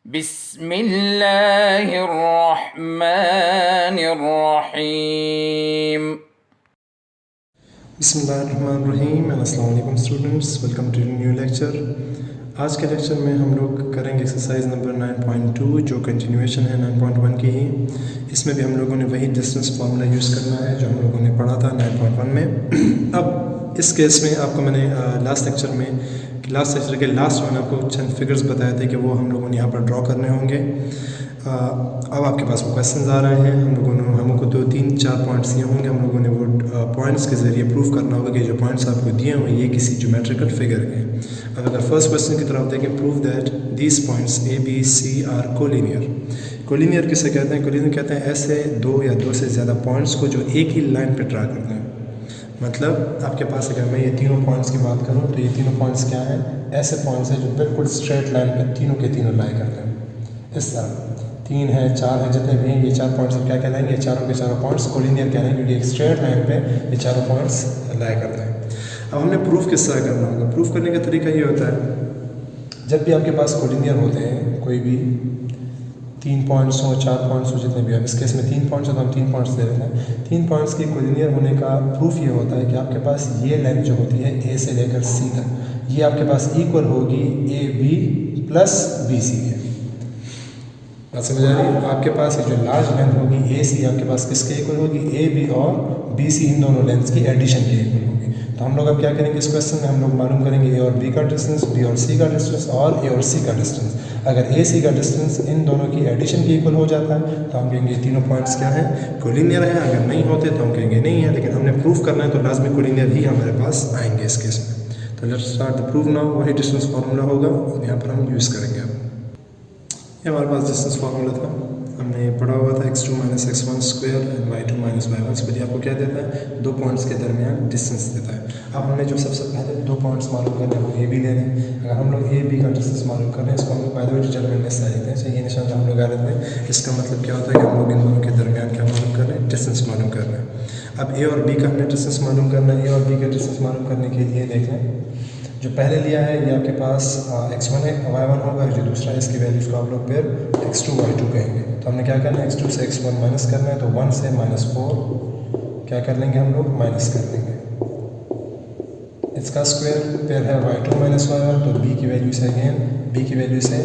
बिस्मिल्लाहिर्रहमानिर्रहीम। बिस्मिल्लाहिर्रहमानिर्रहीम। अस्सलाम वालेकुम students, welcome to new lecture. आज के लेक्चर में हम लोग करेंगे एक्सरसाइज नंबर 9.2 जो कंटिन्यूएशन है 9.1 की ही। इसमें भी हम लोगों ने वही डिस्टेंस फार्मूला यूज़ करना है जो हम लोगों ने पढ़ा था 9.1 में। अब इस केस में आपको मैंने लास्ट लेक्चर के लास्ट में आपको चंद फिगर्स बताए थे कि वो हम लोगों ने यहाँ पर ड्रॉ करने होंगे। अब आपके पास वो क्वेश्चंस आ रहे हैं। हमको 2-3-4 पॉइंट्स दिए होंगे। हम लोगों ने वो पॉइंट्स के ज़रिए प्रूव करना होगा कि जो पॉइंट्स आपको दिए हुए ये किसी ज्योमेट्रिकल फिगर के। अब अगर फर्स्ट क्वेश्चन की तरफ देखें, prove that these points A B C are collinear. Collinear किसे कहते हैं? कोलिनियर कहते हैं ऐसे दो या दो से ज़्यादा पॉइंट्स को जो एक ही लाइन पर ड्रा करते हैं। मतलब आपके पास अगर मैं ये तीनों पॉइंट्स की बात करूँ तो ये तीनों पॉइंट्स क्या हैं? ऐसे पॉइंट्स हैं जो बिल्कुल स्ट्रेट लाइन पर तीनों के तीनों लाई करते हैं। इस तरह 3 है, 4 है, जितने भी हैं ये 4 पॉइंट्स क्या कहलाएंगे? ये चारों के चारों पॉइंट्स कोलिनियर कहलाएंगे क्योंकि एक स्ट्रेट लाइन पे ये चारों पॉइंट्स लाई करते हैं। अब हमने प्रूफ किस तरह करना होगा? प्रूफ करने का तरीका ये होता है, जब भी आपके पास कोलिनियर होते हैं कोई भी 3 पॉइंट्स हो, 4 पॉइंट्स हो, जितने भी हैं, इस केस में 3 पॉइंट्स हो तो हम 3 पॉइंट्स ले लेते हैं। 3 पॉइंट्स की कोलिनियर होने का प्रूफ ये होता है कि आपके पास ये लाइन जो होती है ए से लेकर सी तक, ये आपके पास इक्वल होगी A B plus B C के। बात समझ आ रही है? आपके पास ये जो लार्ज लेंथ होगी ए सी आपके पास किसके इक्वल होगी? ए बी और बी सी इन दोनों लेंथ्स की एडिशन के इक्वल होगी। तो हम लोग अब क्या करेंगे इस क्वेश्चन में? हम लोग मालूम करेंगे ए और बी का डिस्टेंस, बी और सी का डिस्टेंस और ए और सी का डिस्टेंस। अगर ए सी का डिस्टेंस इन दोनों की एडिशन के इक्वल हो जाता है तो हम कहेंगे ये तीनों पॉइंट्स क्या हैं? कोलिनियर हैं। अगर नहीं होते तो हम कहेंगे नहीं है, लेकिन हमने प्रूफ करना है तो लाजमी कोलिनियर ही हमारे पास आएंगे इस केस में। तो let's start the proof now. वही डिस्टेंस फार्मूला होगा और यहाँ पर हम यूज़ करेंगे। अब ये हमारे पास डिस्टेंस फार्मूला था, हमने पढ़ा हुआ था x2 minus x1 square and y2 minus y1 square. आपको क्या देता है? दो पॉइंट्स के दरमियान डिस्टेंस देता है। अब हमने जो सबसे पहले दो पॉइंट्स मालूम करने हैं वो ए बी ले रहे हैं। अगर हम लोग ए बी का डिस्टेंस मालूम कर रहे हैं, इसको हम लोग बाय द वे डिटरमिनेंट में लेते हैं। ये निशान जो हम लोग आ रहे हैं, इसका मतलब क्या होता है कि हम लोग इन दोनों के दरमियान क्या मालूम कर रहे हैं? डिस्टेंस मालूम कर रहे हैं। अब ए और बी का हमने डिस्टेंस मालूम करना है। ए और बी का डिस्टेंस मालूम करने के लिए देख लें, जो पहले लिया है ये आपके पास x1 है, y1 होगा, जो दूसरा है इसकी वैल्यूज़ को आप लोग फिर x2 y2 कहेंगे। तो हमने क्या करना है? x2 से x1 माइनस करना है, तो 1 से -4 क्या कर लेंगे हम लोग? माइनस कर लेंगे। इसका स्क्वायर फिर है y2 माइनस y1, तो b की वैल्यू से अगेन b की वैल्यू से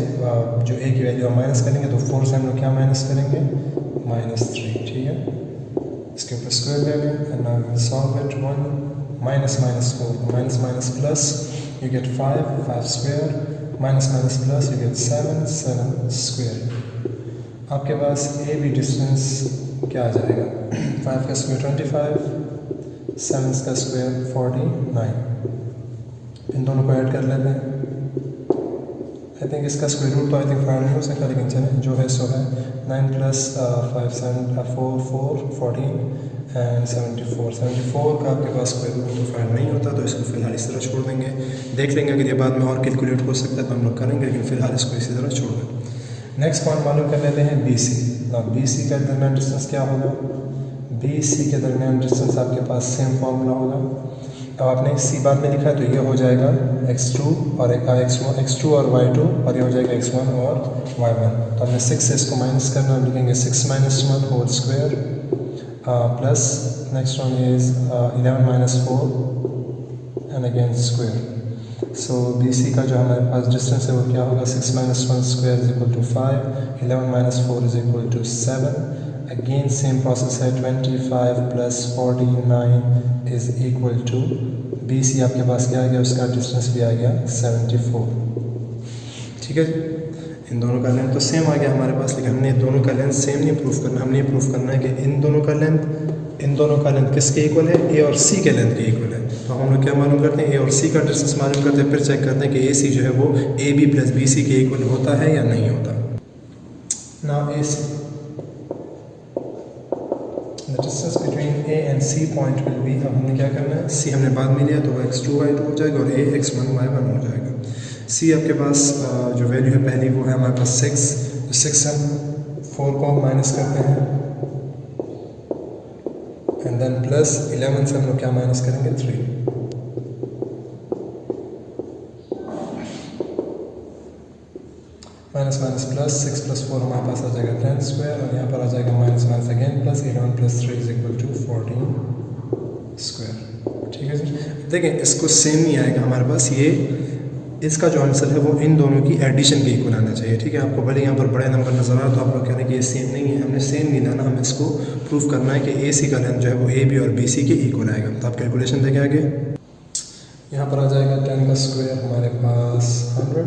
जो a की वैल्यू हम माइनस करेंगे तो 4 से हम लोग क्या माइनस करेंगे? -3। ठीक है, इसके ऊपर स्क्वायर ले लें and now we solve it. 1 minus 4 minus plus you get 5 square minus plus you get 7 square। आपके पास ए बी डिस्टेंस क्या आ जाएगा? 5 का स्क्वायर 25, 7 का स्क्वायर 49। इन दोनों को ऐड कर लेते हैं। आई थिंक इसका स्क्वायर रूट तो आई थिंक 5 नहीं हो सकता, लेकिन चलें जो है सो है। 9 + 5 7 4 14 एंड 74 का आपके पास स्क्वायर रूट तो 5 नहीं होता, तो इसको फिलहाल इस तरह छोड़ देंगे। देख लेंगे अगर ये बाद में और कैलकुलेट हो सकता है तो हम लोग करेंगे, लेकिन फिलहाल इसको इसी तरह छोड़ दें। नेक्स्ट पॉइंट मालूम कर लेते हैं बी सी। बी सी का दरमियान डिस्टेंस क्या होगा? बी सी के दरमियान डिस्टेंस आपके पास सेम फार्मूला होगा। अब आपने सी बाद में लिखा है तो ये हो जाएगा x2 और x2 और y2, और ये हो जाएगा x1 और y1। तो हमने 6 से इसको माइनस करना, हम लिखेंगे 6 - 1 whole square plus next one is 11 - 4 and again square. So B C का जो हमारे पास डिस्टेंस है वो क्या होगा? 6 - 1 square is equal to 5, 11 - 4 is equal to 7। Again same process है, 25 + 49 is equal to B C आपके पास क्या आ गया? उसका डिस्टेंस भी आ गया 74। ठीक है, इन दोनों का लेंथ तो सेम आ गया हमारे पास, लेकिन हमने दोनों का लेंथ सेम नहीं प्रूफ करना। हमने ये प्रूफ करना है कि इन दोनों का लेंथ किसके इक्वल है? ए और सी के लेंथ के इक्वल है। तो हम लोग क्या मालूम करते हैं? ए और सी का डिस्टेंस मालूम करते हैं, फिर चेक करते हैं कि ए सी जो है वो A B plus B C के इक्वल होता है या नहीं होता। Now A C, the distance between A and C point will be, अब हमने क्या करना है? सी हमने बाद में लिया तो वो x2 y2 हो जाएगा और ए x1 y1 हो जाएगा। सी आपके पास जो वैल्यू है पहली वो है हमारे पास 6, तो 6 हम 4 को माइनस करते हैं एंड देन प्लस 11 से हम लोग क्या माइनस करेंगे? 3। माइनस माइनस प्लस, 6 + 4 हमारे पास आ जाएगा 10 स्क्वायर, और यहाँ पर आ जाएगा minus minus again plus, 11 + 3 = 14 square. ठीक है जी। देखें इसको सेम नहीं आएगा हमारे पास, ये इसका जो आंसर है वो इन दोनों की एडिशन के इक्वल आना चाहिए। ठीक है, आपको भले यहाँ पर बड़े नंबर नजर आ रहा तो आप लोग कह रहे हैं कि ये सेम नहीं है, हमने सेम नहीं लाना, हमें इसको प्रूव करना है कि ए सी का लेंथ जो है वो ए बी और बी सी के इक्वल आएगा। तो आप कैलकुलेशन देखें आगे, यहाँ पर आ जाएगा 10 का स्क्वायर हमारे पास 100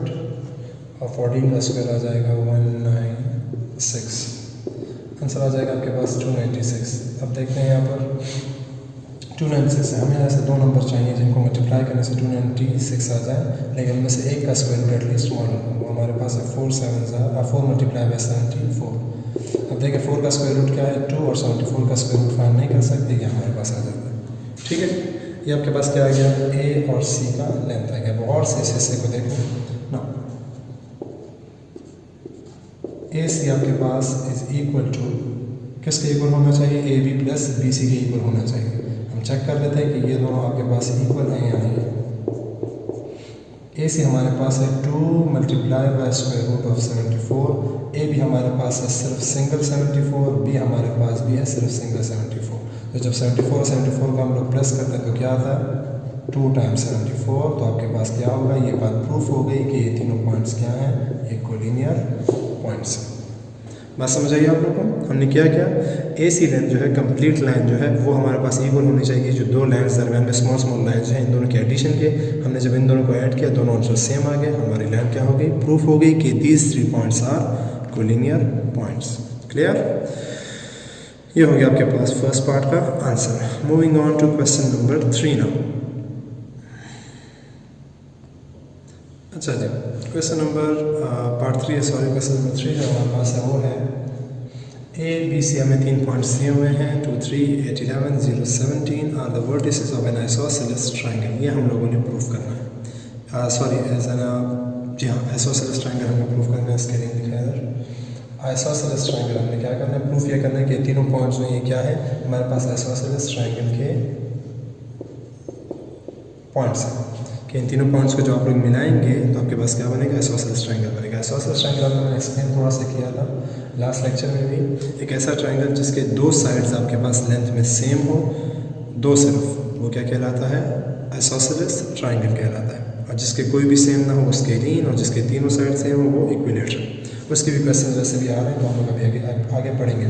और 14 का स्क्वायर आ जाएगा 196, आंसर आ जाएगा आपके पास 296। अब देखते हैं यहाँ पर 296 है, हमें ऐसे दो नंबर चाहिए जिनको मल्टीप्लाई करने से 296 आ जाए, लेकिन उनमें से एक का स्क्वायर रूट एटलीस्ट मालूम हो। वो हमारे पास है 4 × 74। अब देखिए 4 का स्क्वायर रूट क्या है 2, और 74 का स्क्वायर रूट फाइंड नहीं कर सकते, ये हमारे पास आ जाता है। ठीक है, ये आपके पास क्या आ गया, ए और सी का लेंथ आ गया। और से इस हिस्से को देखो ना, ए सी आपके पास इज इक्वल टू किसके इक्वल होना चाहिए, A B plus B C के इक्वल होना चाहिए। हम चेक कर लेते हैं कि ये दोनों आपके पास इक्वल हैं या नहीं। ए सी हमारे पास है 2 × स्क्वायर रूट ऑफ 74, ए भी हमारे पास है सिर्फ सिंगल 74, बी हमारे पास भी है सिर्फ सिंगल 74। तो जब 74 और 74 का हम लोग प्लस करते हैं तो क्या आता है 2 × 74, तो आपके पास क्या होगा, ये बात प्रूफ हो गई कि ये तीनों पॉइंट्स क्या हैं, ये कोलिनियर पॉइंट्स हैं। बात समझ आइए आप लोगों को, हमने क्या किया, ए सी लाइन जो है कंप्लीट लाइन जो है वो हमारे पास इक्वल होनी चाहिए। जो दो लाइन्स दरमियान में स्मॉल स्मॉल लाइन्स हैं इन दोनों के एडिशन के, हमने जब इन दोनों को ऐड किया दोनों आंसर सेम आ गए, हमारी लाइन क्या हो गई, प्रूफ हो गई कि these 3 points are collinear points. Clear, ये हो गया आपके पास फर्स्ट पार्ट का answer. Moving on to question number 3 now. अच्छा जी, question number part 3 sorry question number 3 जो हमारे पास है वो है ए बी सी, हमें 3 पॉइंट्स दिए हुए हैं 2 3 8 11 0 17 are the vertices of an isosceles triangle. ये हम लोगों ने प्रूफ करना है, सॉरी एज एन, जी हाँ आइसोसेलेस ट्रायंगल हमें प्रूफ करना है। इसके लिए लिखा है इधर आइसोसेलेस ट्रायंगल, हमने क्या करना है, प्रूफ ये करना है कि तीनों पॉइंट्स में ये क्या है, हमारे पास आइसोसेलेस ट्रायंगल के पॉइंट्स हैं कि इन तीनों पॉइंट्स को जो आप लोग मिलाएंगे तो आपके पास क्या बनेगा, आइसोसेलेस ट्रायंगल बनेगा। आइसोसेलेस ट्रायंगल आपने मैंने एक्सप्लेन थोड़ा सा किया था लास्ट लेक्चर में भी, एक ऐसा ट्रायंगल जिसके दो साइड्स आपके पास लेंथ में सेम हो, दो सिर्फ, वो क्या कहलाता है, आइसोसेलेस ट्रायंगल कहलाता है। और जिसके कोई भी सेम ना हो वो स्केलीन, और जिसके तीनों साइड सेम हो वो इक्विलेटरल। उसके भी क्वेश्चन वैसे भी आ रहे हैं तो हम लोग अभी आगे पढ़ेंगे।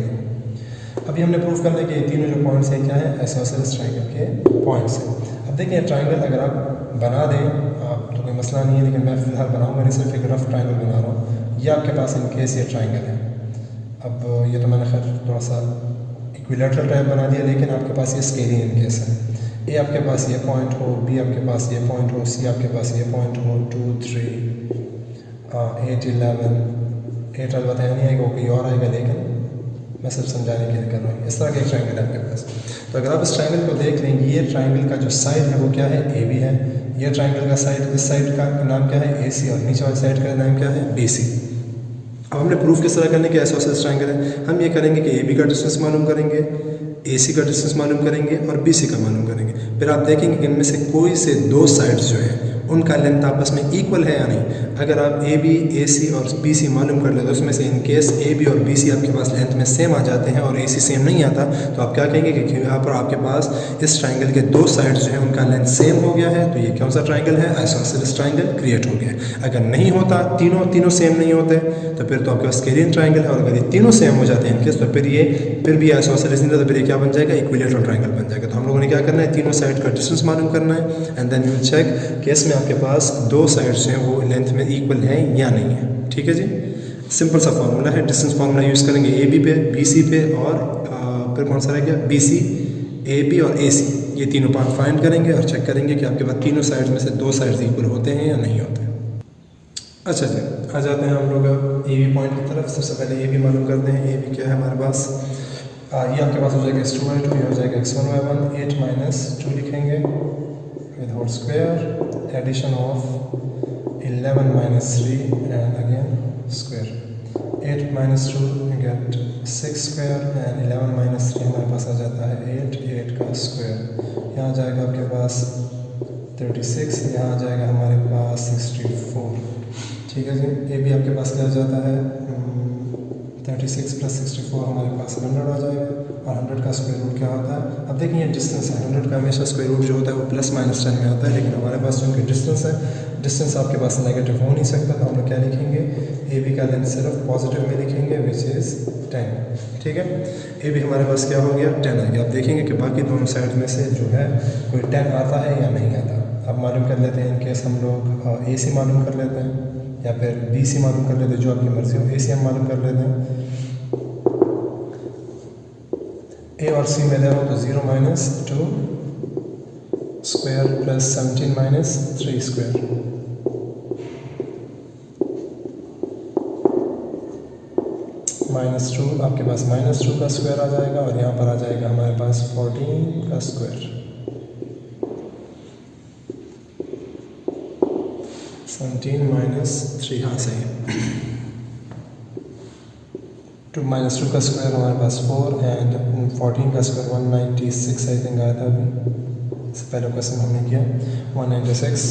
अभी हमने प्रूफ करना है कि ये तीनों जो पॉइंट्स हैं क्या है, आइसोसेलेस ट्रायंगल के पॉइंट्स हैं। अब देखिए ट्रायंगल अगर आप बना दें आप तो कोई मसला नहीं है, लेकिन मैं फ़िलहाल बनाऊँगा नहीं, सिर्फ एक रफ ट्रायंगल बना रहा हूँ। ये आपके पास इन केस ये ट्रायंगल है। अब ये तो मैंने खैर थोड़ा सा इक्विलेटरल टाइप बना दिया, लेकिन आपके पास ये स्केलिंग इन केस है। ए आपके पास ये पॉइंट हो, बी आपके पास ये पॉइंट हो, सी आपके पास ये पॉइंट हो, 2 3 8 11 8 बताया नहीं आएगा, कोई और आएगा, लेकिन मैं सिर्फ समझाने के लिए कर रहा हूँ। इस तरह का एक ट्रायंगल है आपके पास। तो अगर आप इस ट्रायंगल को देख लें, ये ट्रायंगल का जो साइड है वो क्या है, ए बी है। ये ट्रायंगल का साइड, इस साइड का नाम क्या है, ए सी, और नीचे वाली साइड का नाम क्या है, बी सी। अब हमने प्रूफ किस तरह करने के आइसोसेलेस ट्रायंगल है, हम ये करेंगे कि ए बी का डिस्टेंस मालूम करेंगे, ए सी का डिस्टेंस मालूम करेंगे और बी सी का मालूम करेंगे। फिर आप देखेंगे कि इनमें से कोई से दो साइड्स जो है उनका लेंथ आपस में इक्वल है या नहीं। अगर आप ए बी, ए सी और बी सी मालूम कर ले तो उसमें से इन केस ए बी और बी सी आपके पास लेंथ में सेम आ जाते हैं और ए सी सेम नहीं आता, तो आप क्या कहेंगे कि यहाँ पर आपके पास इस ट्रायंगल के दो साइड्स जो है उनका लेंथ सेम हो गया है, तो ये कौन सा ट्रायंगल है, आइसोसेलेस ट्रायंगल क्रिएट हो गया है। अगर नहीं होता, तीनों सेम नहीं होते, तो फिर तो आपके पास स्केलियन ट्रायंगल है। और अगर ये तीनों सेम हो जाते हैं इनकेस, तो फिर भी आइसोसेलेस नहीं, तो फिर ये क्या बन जाएगा, इक्विलेटरल ट्रायंगल बन जाएगा। तो हम लोगों ने क्या करना है, तीनों साइड का डिस्टेंस मालूम करना है एंड देन यू चेक कि इसमें आपके पास दो साइड्स हैं वो लेंथ में इक्वल हैं या नहीं है। ठीक है जी, सिंपल सा फार्मूला है, डिस्टेंस फार्मूला यूज़ करेंगे ए बी पे, बी सी पे, और फिर कौन सा रह गया, बी सी, ए बी और ए सी। ये तीनों पार्ट फाइंड करेंगे और चेक करेंगे कि आपके पास तीनों साइड्स में से दो साइड्स इक्वल होते हैं या नहीं होते। अच्छा जी, आ जाते हैं हम लोग ए बी पॉइंट की तरफ। सबसे पहले ए बी मालूम करते हैं। ए बी क्या है हमारे पास, ये आपके पास हो जाएगा x2/2, ये हो जाएगा x1/1, 8 - 2 लिखेंगे with whole square, addition of 11 - 3 and again square. 8 - 2 you get 6 square and 11 - 3 हमारे पास आ जाता है 8 का स्क्वायर। यहाँ जाएगा आपके पास 36, यहाँ आ जाएगा हमारे पास 64। ठीक है जी। ए भी आपके पास क्या आ जाता है 36 + 64 हमारे पास 100 आ जाएगा, और 100 का स्क्वायर रूट क्या होता है। अब देखिए ये डिस्टेंस है, 100 का हमेशा स्क्वायर रूट जो होता है वो +-10 में आता है, लेकिन हमारे पास चूँकि डिस्टेंस है, डिस्टेंस आपके पास नेगेटिव हो नहीं सकता, तो हम लोग क्या लिखेंगे, ए बी का लेंथ सिर्फ पॉजिटिव में लिखेंगे विच इज़ 10। ठीक है, ए बी हमारे पास क्या हो गया 10 आ गया। आप देखेंगे कि बाकी दोनों साइड में से जो है कोई 10 आता है या नहीं आता। अब मालूम कर लेते हैं, इन केस हम लोग ए सी मालूम कर लेते हैं या फिर बी सी मालूम कर लेते हैं, जो आपकी मर्ज़ी हो। ए सी हम मालूम कर लेते हैं, ए और सी में ले हो तो 0 - 2 स्क्वायर + 17 - 3 स्क्वायर। -2 आपके पास -2 का स्क्वायर आ जाएगा, और यहाँ पर आ जाएगा हमारे पास 14 का स्क्वायर। 17 - 3, हाँ सही है। 2 - 2 का स्क्वायर हमारे पास 4 एंड 14 का स्क्वायर 196 आई थिंक आया था अभी, इससे पहले क्वेश्चन हमने किया 196।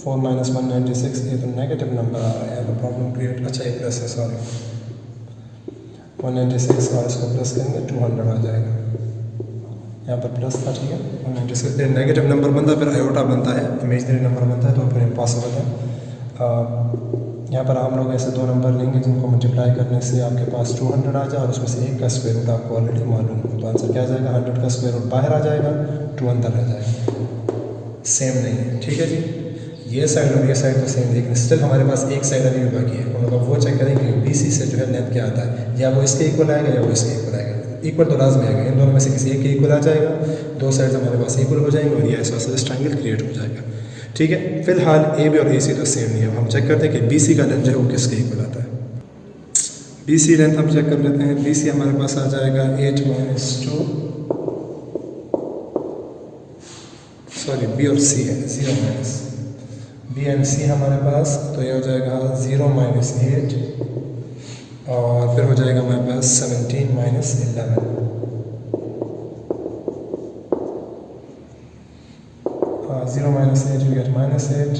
4 - 196, ये तो नेगेटिव नंबर आ रहा है, तो प्रॉब्लम क्रिएट, अच्छा ये प्लस है, सॉरी 196 और इसको प्लस करेंगे 200 आ जाएगा, यहाँ पर प्लस था, ठीक है। 196 नेगेटिव नंबर बनता है, फिर आयोटा बनता है, इमेजनरी नंबर बनता है, तो फिर इम्पॉसिबल है। यहाँ पर हम लोग ऐसे दो नंबर लेंगे जिनको मल्टीप्लाई करने से आपके पास 200 आ जाए, और उसमें से एक का स्क्वायर रूट आपको ऑलरेडी मालूम हो, तो आंसर क्या आ जाएगा, 100 का स्क्वायर रूट बाहर आ जाएगा, 2 अंदर आ जाएगा। सेम नहीं है, ठीक है जी। ये साइड और ये साइड तो सेम, लेकिन स्टिल हमारे पास एक साइड अभी भी बाकी है। हम लोग वो चेक करेंगे बी सी से जो है लेंथ क्या आता है, या वो इसके इक्वल आएगा या वो इसके इक्वल आएगा। इक्वल तो लाजमी आएगा, इन दोनों में से किसी एक के इक्वल आ जाएगा, दो साइड्स हमारे पास इक्वल हो जाएंगे, और ये आइसोसेलेस ट्रायंगल क्रिएट हो जाएगा। ठीक है, फिलहाल ए बी और ए सी तो सेम नहीं है। हम चेक करते हैं कि बी सी का लेंथ जो है वो किसके इक्वल आता है। बी सी लेंथ हम चेक कर लेते हैं। बी सी हमारे पास आ जाएगा 8 - 2, सॉरी बी और सी है 0 माइनस, बी एंड सी हमारे पास, तो ये हो जाएगा 0 - 8, और फिर हो जाएगा हमारे पास 17 - 11। 0 - 8 you get -8,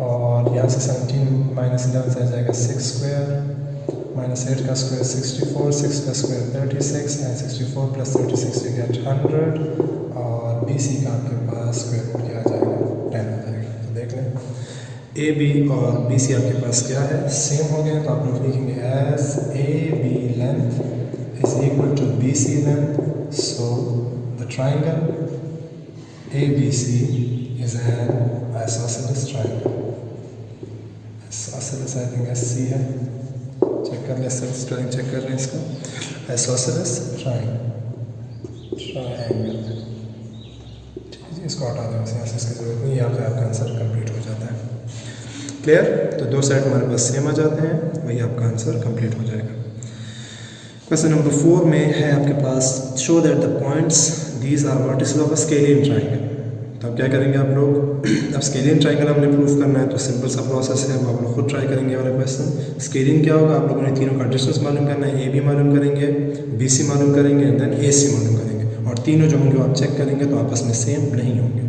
और यहाँ से 17 - 11 से आ जाएगा 6 स्क्वायर, -8 का स्क्वायर 64, 6 का स्क्वायर 36, एंड 64 + 36 you get 100, और बी सी का आपके पास स्क्वायर रूट क्या आ जाएगा 10 आ जाएगा। तो देख लें ए बी और बी सी आपके पास क्या है, सेम हो गया, तो आप लोग लिखेंगे as A B length is equal to B C length, so the triangle ABC is an isosceles triangle. Isosceles I think SC है, चेक कर ले, स्पेलिंग चेक कर लें इसका, isosceles triangle, ठीक है जी। इसको हटा दें, यहाँ से इसकी जरूरत नहीं है, यहाँ पे आपका आंसर कंप्लीट हो जाता है। क्लियर, तो दो साइड हमारे पास सेम आ जाते हैं, वही आपका आंसर कंप्लीट हो जाएगा। क्वेश्चन नंबर 4 में है आपके पास, show that the points these are vertices of a scalene triangle. तो अब क्या करेंगे आप लोग, अब स्केलियन ट्राइंगल हमने प्रूफ करना है, तो सिंपल सा प्रोसेस है, आप लोग खुद ट्राई करेंगे वाला क्वेश्चन। स्केलियन क्या होगा, आप लोगों ने तीनों का डिस्टेंस मालूम करना है, ए बी मालूम करेंगे, बी सी मालूम करेंगे, एंड देन ए सी मालूम करेंगे, और तीनों जो होंगे आप चेक करेंगे तो आपस में सेम नहीं होंगे।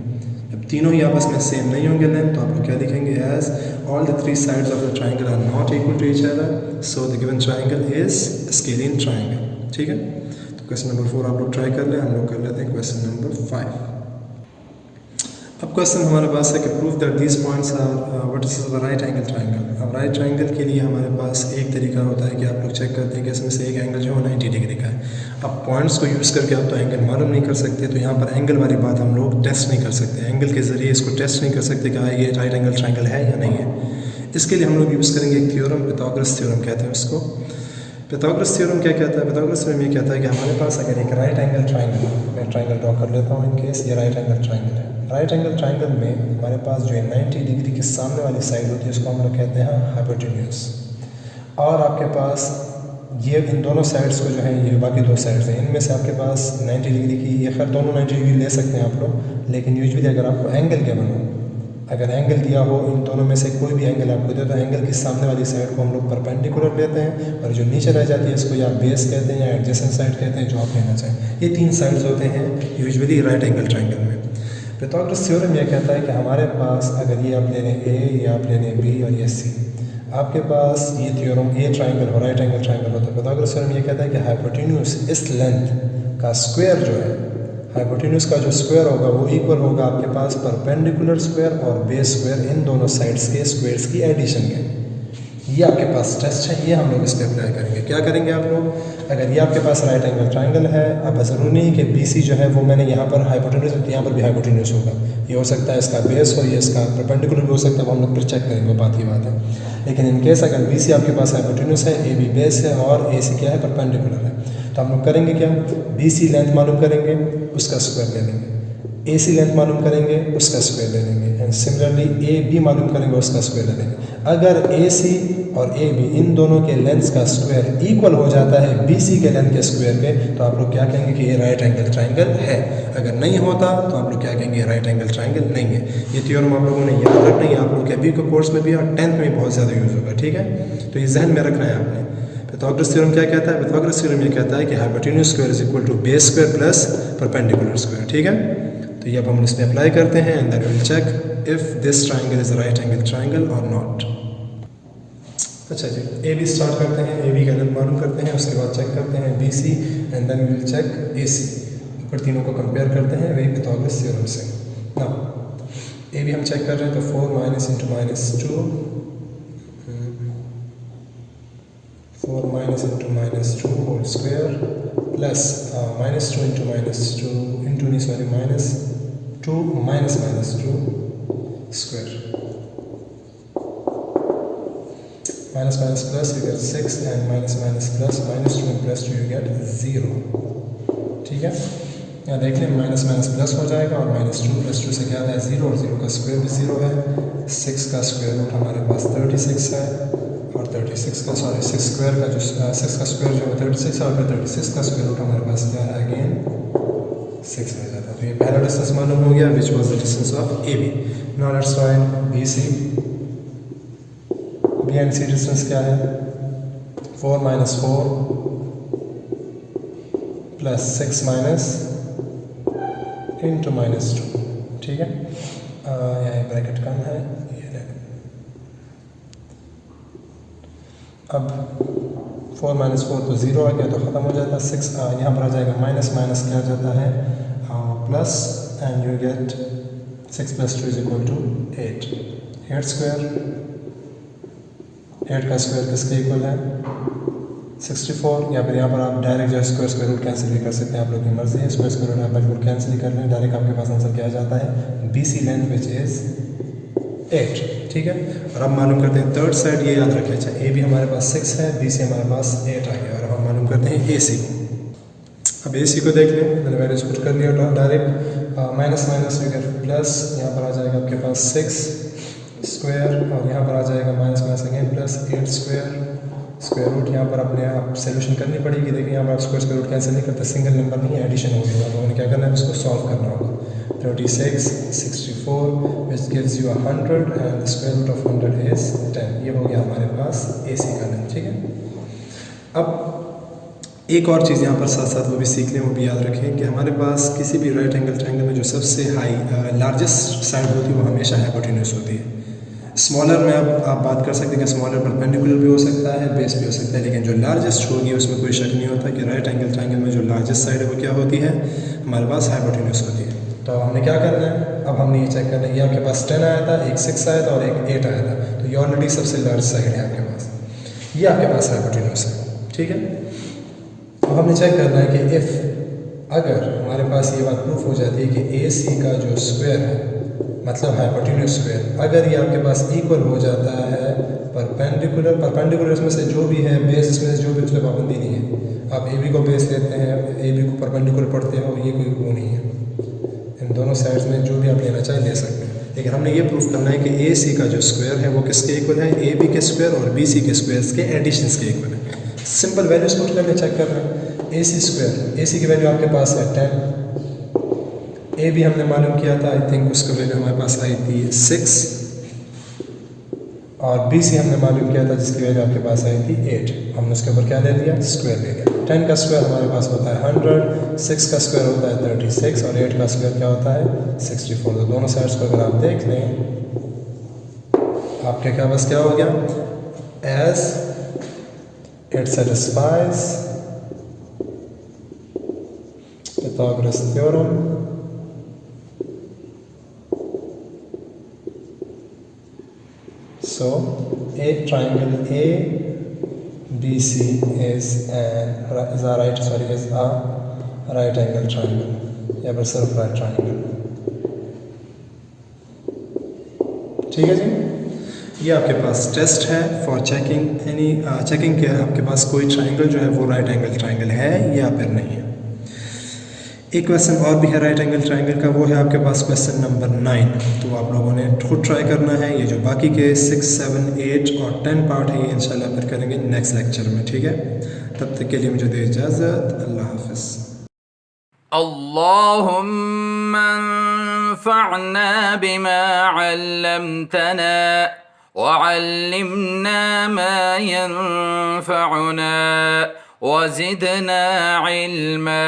जब तीनों ही आपस में सेम नहीं होंगे देन तो आप लोग क्या लिखेंगे, as all the 3 sides of the triangle are not equal to each other, so the given triangle is scalene triangle. ठीक है, तो क्वेश्चन नंबर 4 आप लोग ट्राई कर लें, हम लोग कर लेते हैं क्वेश्चन नंबर 5। अब क्वेश्चन हमारे पास है कि prove that these points are vertices of the right angle triangle. अब राइट ट्राइंगल के लिए हमारे पास एक तरीका होता है कि आप लोग चेक करते हैं कि इसमें से एक एंगल जो है 90 डिग्री का है। अब पॉइंट्स को यूज़ करके आप तो एंगल मालूम नहीं कर सकते, तो यहाँ पर एंगल वाली बात हम लोग टेस्ट नहीं कर सकते, एंगल के ज़रिए इसको टेस्ट नहीं कर सकते कि ये राइट एंगल ट्राइंगल है या नहीं है। इसके लिए हम लोग यूज़ करेंगे एक थ्योरम, पाइथागोरस थ्योरम कहते हैं उसको। पाइथागोरस थ्योरम क्या कहता है, पाइथागोरस थ्योरम ये कहता है कि हमारे पास अगर एक राइट एंगल ट्राइंगल, मैं ट्राइंगल ड्रॉ कर लेता हूँ इन केस, ये राइट एंगल ट्राइंगल है। राइट एंगल ट्राइंगल में हमारे पास जो है 90 डिग्री के सामने वाली साइड होती है, उसको हम लोग कहते हैं हाइपोटेन्यूज, और आपके पास ये इन दोनों साइड्स को जो है, ये बाकी दो साइड्स हैं, इनमें से आपके पास 90 डिग्री की, ये खैर दोनों 90 डिग्री ले सकते हैं आप लोग, लेकिन यूजुअली अगर आपको एंगल गिवन हो, अगर एंगल दिया हो इन दोनों में से कोई भी एंगल आपको दे, तो एंगल की सामने वाली साइड को हम लोग परपेंडिकुलर लेते हैं, और जो नीचे रह जाती है इसको या बेस कहते हैं या एडजेसेंट साइड कहते हैं, जो आप लेना चाहें। ये 3 साइड्स होते हैं यूजुअली राइट एंगल ट्राइंगल में। पाइथागोरस थ्योरम यह कहता है कि हमारे पास अगर ये आप ले लें ए, ये आप ले लें बी और ये सी, आपके पास ये थ्योरम ए ट्राइंगल हो, राइट एंगल ट्राइंगल होता है। पाइथागोरस थ्योरम ये कहता है कि हाइपोटेन्यूज इस लेंथ का स्क्वायर जो है, हाइपोटेन्यूज का जो स्क्वायर होगा वो इक्वल होगा आपके पास परपेंडिकुलर स्क्वायर और बेस स्क्वायर इन दोनों साइड्स के स्क्वायर्स की एडिशन के। ये आपके पास टेस्ट है, ये हम लोग इस पर अप्लाई करेंगे। क्या करेंगे आप लोग, अगर ये आपके पास राइट एंगल ट्राइंगल है, अब ज़रूरी नहीं कि BC जो है वो मैंने यहाँ पर हाइपोटेन्यूज, यहाँ पर भी हाइपोटेन्यूज होगा, ये हो सकता है इसका बेस हो, ये इसका परपेंडिकुलर भी हो सकता है, वो हम लोग फिर चेक करेंगे, वो बात की बात है। लेकिन इन केस अगर BC आपके पास हाइपोटेन्यूज है, AB बेस है और AC क्या है, परपेंडिकुलर है, तो हम लोग करेंगे क्या, BC लेंथ मालूम करेंगे, उसका स्क्वायर ले लेंगे, AC लेंथ मालूम करेंगे, उसका स्क्वायर ले लेंगे, एंड सिमिलरली AB मालूम करेंगे, उसका स्क्वायर ले लेंगे। अगर AC और AB इन दोनों के लेंथ्स का स्क्वायर इक्वल हो जाता है BC के लेंथ के स्क्वायर पे, तो आप लोग क्या कहेंगे कि ये राइट एंगल ट्राइंगल है। अगर नहीं होता तो आप लोग क्या कहेंगे, राइट एंगल ट्राइंगल नहीं है। ये थ्योरम आप लोगों ने याद रखना है, आप लोग के अभी के कोर्स में भी और 10th में बहुत ज़्यादा यूज़ होगा, ठीक है, तो ये जहन में रखना है आपने। पाइथागोरस थ्योरम क्या कहता है, पाइथागोरस थ्योरम ये कहता है कि hypotenuse square is equal to base square plus perpendicular square, ठीक है। तो ये अब हम इसमें अप्लाई करते हैं and then we will check if this triangle is a right angle triangle और नॉट। अच्छा जी, AB स्टार्ट करते हैं, AB का लेंथ मालूम करते हैं, उसके बाद चेक करते हैं BC and then we will check AC। ऊपर तीनों को कंपेयर करते हैं वही पाइथागोरस थ्योरम से। ना AB हम चेक कर रहे हैं तो 4 minus into minus 2, 4 minus into -2 whole square plus -2 into -2 into नहीं sorry -2 minus -2 square, minus minus plus you get 6 and minus minus plus -2 and +2 you get 0, ठीक है। यहाँ देख लें माइनस माइनस प्लस हो जाएगा और -2 + 2 से क्या आता है 0 और 0 का स्क्वायर भी 0 है। 6 का स्क्वायर रूट हमारे पास 36 है और 36 का सॉरी 6 स्क्वायर का जो 6 का स्क्वायर जो है 36 है और फिर 36 का स्क्वायर रूट हमारे पास क्या है अगेन 6 में जाता है। तो ये पहला डिस्टेंस मालूम हो गया which was the distance of AB। Now let's find BC। B and C distance क्या है 4 माइनस 4 प्लस 6 माइनस इंटू -2, ठीक है। यहाँ ब्रैकेट कम है, ये ले। अब 4 माइनस 4 तो 0 आ गया तो ख़त्म हो जाता है। 6 यहाँ पर आ जाएगा माइनस माइनस क्या हो जाता है plus and you get 6 + 2 = 8। 8 square, 8 का स्क्वायर किसके इक्वल है 64, या फिर यहाँ पर आप डायरेक्ट जो स्क्वायर रूट कैंसिल भी कर सकते हैं, आप लोग की मर्जी है। स्क्वायर रूट आप बिल्कुल कैंसिल ही कर लें, डायरेक्ट आपके पास आंसर क्या आ जाता है BC लेंथ विच इज़ 8, ठीक है। और अब मालूम करते हैं थर्ड साइड, ये याद रखें। अच्छा AB हमारे पास 6 है, BC हमारे पास 8 आ गया और हम मालूम करते हैं AC। अब AC को देख लें, मैंने वैल्यूज पुट कर लिया direct, minus minus you get plus, यहाँ पर आ जाएगा आपके पास 6 स्क्वायर और यहाँ पर आ जाएगा minus minus again plus 8 square root. यहाँ पर अपने आप सोल्यूशन करनी पड़ेगी। देखिए यहाँ पर आप स्क्वायर रूट कैंसिल नहीं करते, सिंगल नंबर नहीं है, एडिशन हो गई। आप लोगों ने क्या करना है, इसको सॉल्व करना होगा। 36 64 which gives you 100 and the square root of 100 is 10। ये हो गया हमारे पास AC का लेंथ, ठीक है। अब एक और चीज़ यहाँ पर साथ साथ वो भी सीख लें, वो भी याद रखें कि हमारे पास किसी भी राइट एंगल ट्रायंगल में जो सबसे हाई लार्जेस्ट साइड होती है वो हमेशा हाइपोटेन्यूज होती है। स्मॉलर में अब आप बात कर सकते हैं कि स्मॉलर परपेंडिकुलर भी हो सकता है, बेस भी हो सकता है, लेकिन जो लार्जेस्ट होगी उसमें कोई शक नहीं होता कि राइट एंगल ट्रायंगल में जो लार्जेस्ट साइड है वो क्या होती है, हमारे पास हाइपोटेन्यूज होती है। तो हमने क्या करना है, अब हमने ये चेक करना है, ये आपके पास 10 आया था, एक 6 आया था और एक 8 आया था, तो ये ऑलरेडी सबसे लार्ज साइड है आपके पास, ये आपके पास हाइपोटेन्यूज है, ठीक है। अब हमने चेक करना है कि इफ़ अगर हमारे पास ये बात प्रूफ हो जाती है कि AC का जो स्क्वायर है मतलब हाइपोटेन्यूज स्क्वायर, अगर ये आपके पास इक्वल हो जाता है परपेंडिकुलर इसमें से जो भी है, बेस इसमें से जो भी, उसमें पाबंदी नहीं है। आप AB को बेस लेते हैं, AB को परपेंडिकुलर पढ़ते हो, ये कोई वो नहीं है। इन दोनों साइड्स में जो भी आप लेना चाहें ले सकते हैं, लेकिन हमने ये प्रूफ करना है कि AC का जो स्क्वायर है वो किसके इक्वल है, AB के स्क्वायर और BC के स्क्वायर्स के एडिशंस के इक्वल है। सिंपल वैल्यूज पुट करके चेक कर रहे हैं। AC स्क्वायर, AC की वैल्यू आपके पास है 10, AB हमने मालूम किया था, आई थिंक उसका वैल्यू हमारे पास आई थी 6 और BC हमने मालूम किया था जिसकी वैल्यू आपके पास आई थी 8। हमने उसके ऊपर क्या ले लिया, स्क्वायर ले लिया। 10 का स्क्वायर हमारे पास होता है 100, 6 का स्क्वायर होता है 36 और 8 का स्क्वायर क्या होता है 64। तो दोनों साइड्स को अगर आप देख लें आपके क्या बस क्या हो गया, as it satisfies Pythagoras theorem, so a triangle ABC is a right angle triangle या फिर सिर्फ राइट ट्राइंगल। ठीक है जी, ये आपके पास टेस्ट है फॉर चेकिंग एनी चेकिंग के आपके पास कोई ट्राइंगल जो है वो राइट एंगल ट्राइंगल है या फिर नहीं है। एक क्वेश्चन और भी है राइट एंगल ट्राइंगल का, वो है आपके पास क्वेश्चन नंबर 9। तो आप लोगों ने खुद ट्राई करना है। ये जो बाकी के 6, 7, 8 और 10 पार्ट है ये इंशाल्लाह फिर करेंगे नेक्स्ट लेक्चर में। ठीक है, तब तक के लिए मुझे दे इजाज़त, अल्लाह हाफ़िज़। अल्लाहुम्मा अंफ़अना बिमा अल्लमतना वअल्लिमना मा यंफ़अुना वज़िदना इल्मा।